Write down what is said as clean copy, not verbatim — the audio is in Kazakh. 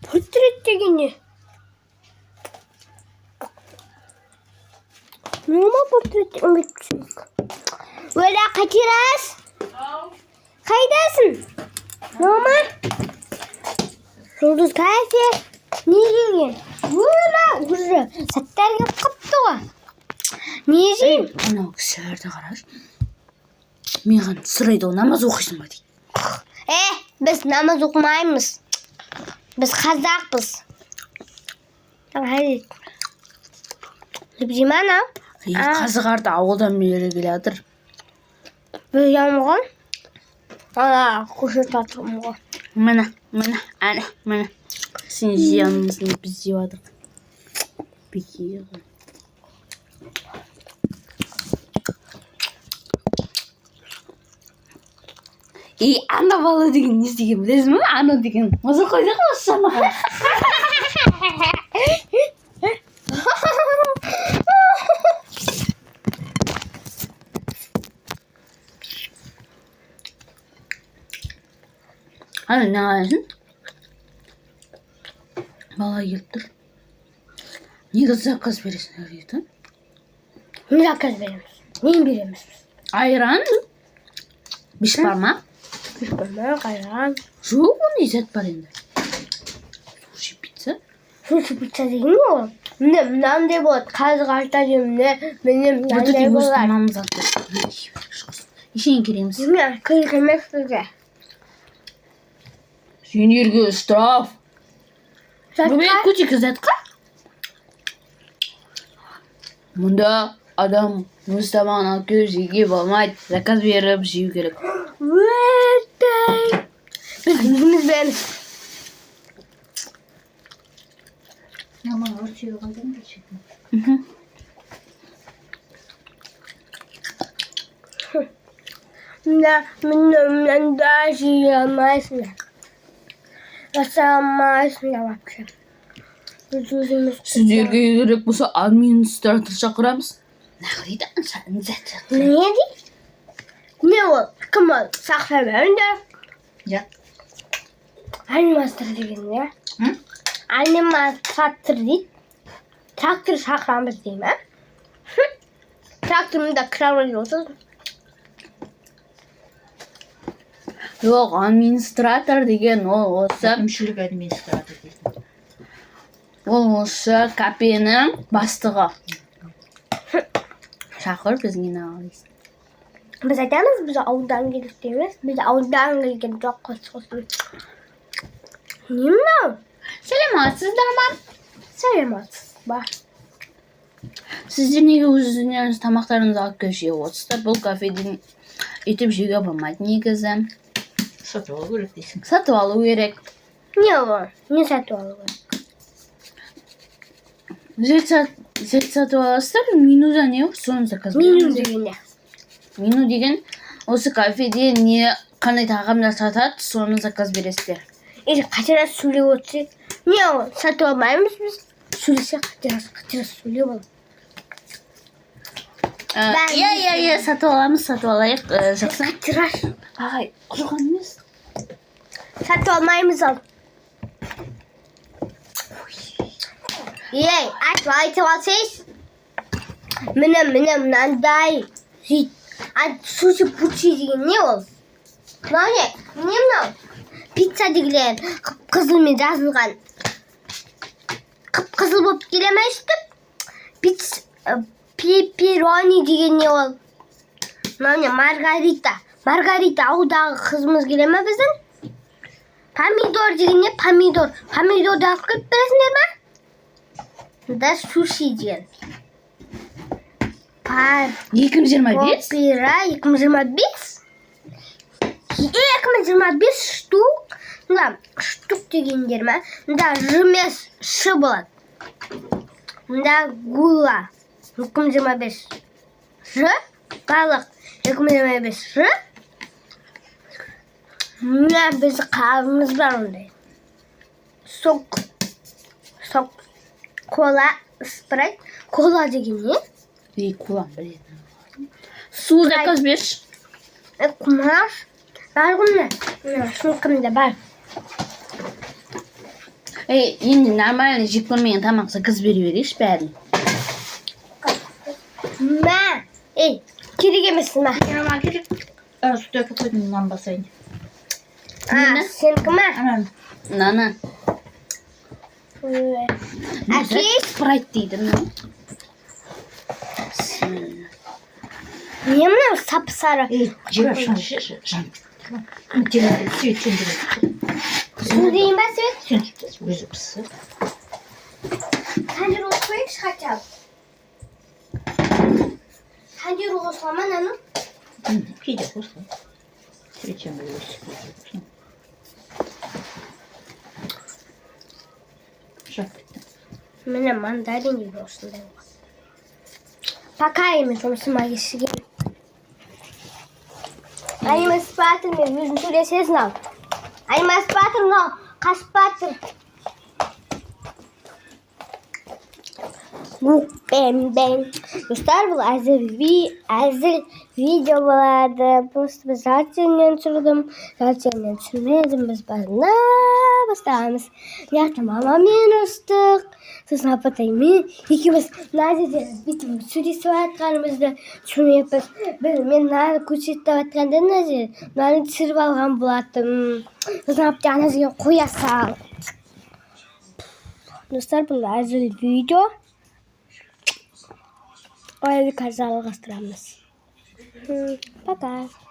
Portret деген не? Nima portret unutmuşum. Böyle kaçırız. Kaydasın? Nima? Жұлдыз кайфе. Не деген? Böyle уже сәттерге қапты ғой. Не жейм? Анау кісілерді қараш. Маған сұрайды ғой, намаз оқисың ба дейді. Biz namaz оқымаймыз. Biz қазақпыз. Hayır. Жеймін ау? Қазығарды ауылдан бері келе жатыр. Біз ямған? Көшір татырмын ғой. Міне, әне. Сен жиямызын біз жеп жатырық. Бекей ғой. Ана бала деген не істеген білесің бе? Ана деген маза қойдық па осы шанаға? Ана не қаясың? Бала келіп тұр. Неге заказ бересің дейді? Не заказ береміз? Нені береміз? Айран? Бешбармақ? Бешбармақ, айран. Жоқ, ондай зат бар енді. Суши пицца? Суши пицца деген не ол? Міне мынандай болады. Қазір айта жеміне міне мынандай болады. Ешен кереміз. Міне кереміз бізге. Сендерге штраф. Бұмен көтекі затқа? Мұнда адам өз тамағын алып келіп жеуге болмайды. Заказ беріп жеу керек. Өтей. Біз өзіміз береміз. Мама өртеу қалдың ба шетін? Мында жей алмайсыңдар. Жаса алмайсыңдар вообще. Біз өзіміз. Сіздерге керек болса администратор шақырамыз. Нағрида аңсаның зәті. Не дейді? Не ол? Кім ол? Сақша беріңдер. Жат. Аниматор деген не? Аниматор дейді. Трактор шақырамыз дейм, ә? Тракторымда кірамыз болсын. Жоқ, администратор деген ол осы. Әкімшілік администратор дейді. Ол осы кафенің бастығы. Шақыр бізге нағылайсың. Біз айтамыз, біз ауылдан келдік дейміз. Біз ауылдан келген жоқ қосқысын. Не мынау? Сәлематсыздар ма? Сәлематсыз ба? Сіздер неге өздеріңіз тамақтарыңызды алып келіп жеп отырсыздар? Бұл кафеден өйтіп жеуге болмайды негізі. Сатып алу керек дейсің. Сатып алу керек. Не ол? Не сатып алу керек? Зет сатып аласыздар, менуда не бар? Соны заказ Меню деген не? Меню деген осы кафеде не қандай тағамдар сатады, соны заказ бересіздер. Қайтара сөйлеп отырсақ. Не ол? Сатып алмаймыз біз. Сөйлесек қайтара сөйлеп ал. Иә, сатып аламыз, сатып алайық. Жақсы. Қайтара. Ағай, құрған емес. Сатып алмаймыз ал. Айтып алсайыз. Міне мынандай. Суши пучи деген не ол? Мынау не? Не мынау? Пицца дегілер қызылмен жазылған. Қып-қызыл болып келе ме өстіп? Пепперони деген не ол? Мынау не? Маргарита. Маргарита ауылдағы қызымыз келе ме біздің? Помидор деген не? Помидор. Помидорды алып келіп бересіңдер ме? Да суши деген. 2025? Опера 2025? 2025 штук. Мында штук дегендер ме? Мында жымес шы болады. Мында гула 2025 ж. Балық 2025 ж. Мына біз қабымыз бар ондай. Сок. Кола, спрайт. Кола деген не? Кола білетін. Су заказ берші. Құмаш. Бар ғымна. Шынқымда бар. Endi normalde jip görmeyen tamaksa kız beriberiş bäri. Ma. Kiri gemesin ma. Yanıma gelip su döküp koydum lambasaydı. Aa, seninki ma. Anam. Nana. Akif. Sprite dedim. Niye mi sapsarı? Cira şan. Cira suyu çöndürüp. Şimdi diyeyim ben size. Yüzü pısı. Tencere olsaydı çıkartacağım. Tencere olsama nanım. Pide olsun. Suyu çöndürüp. Mene mandarin gibi olsun dedim. Bakayım mı sonuçta yeşil gibi. Ayma spatın mı? Yüzün şöyle ses ne? Ayma spatın ne? Kaç spatın? Bu ben. Dostlar bu azil videolarda postu zaten sürürdüm. Zaten sürmedim biz bana başlamamız. Ya tamamen minustuk. Siz ne yapayım? İkimiz nerede bütün süresi vaatlarımızda şunu yaparız. Ben nerede küçükte vaatlarında nerede? Nerede sürüp algan bulattım. Siz ne yapacağınızı koyasal. Dostlar bu azil video. Öyle bir kazalı kastıramız. Bye bye.